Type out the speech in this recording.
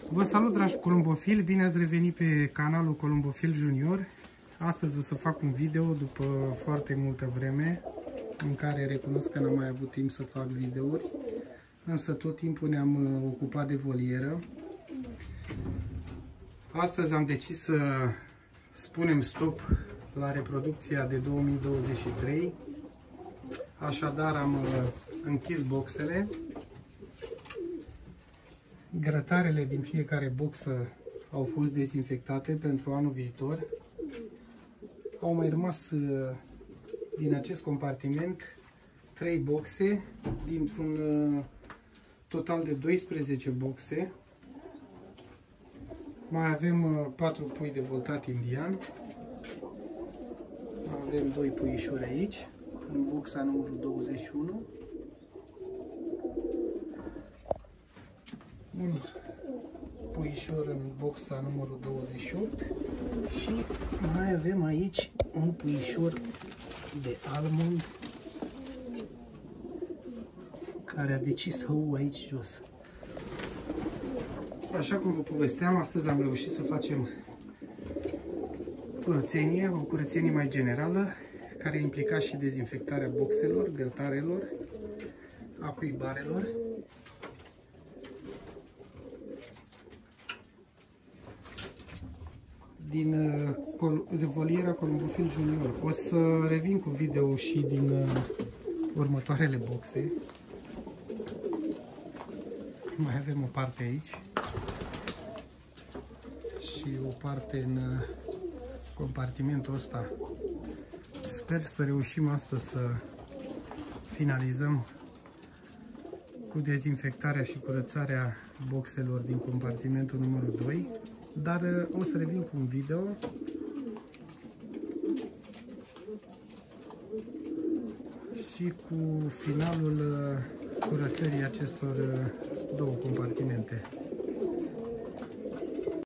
Vă salut, dragi columbofili, bine ați revenit pe canalul Columbofil Junior. Astăzi o să fac un video după foarte multă vreme, în care recunosc că n-am mai avut timp să fac videouri, însă tot timpul ne-am ocupat de volieră. Astăzi am decis să spunem stop la reproducția de 2023, așadar am închis boxele. Grătarele din fiecare boxă au fost dezinfectate pentru anul viitor. Au mai rămas din acest compartiment 3 boxe dintr-un total de 12 boxe. Mai avem 4 pui de voltat indian. Avem 2 puișuri aici, în boxa numărul 21. Un puișor în boxa numărul 28 și mai avem aici un puișor de almond care a decis să o aici jos. Așa cum vă povesteam, astăzi am reușit să facem curățenie, o curățenie mai generală, care implica și dezinfectarea boxelor, grătarelor, acuibarelor. De voliera Columbofil Junior. O să revin cu video și din următoarele boxe. Mai avem o parte aici și o parte în compartimentul ăsta. Sper să reușim astăzi să finalizăm cu dezinfectarea și curățarea boxelor din compartimentul numărul 2. Dar o să revin cu un video și cu finalul curățării acestor două compartimente.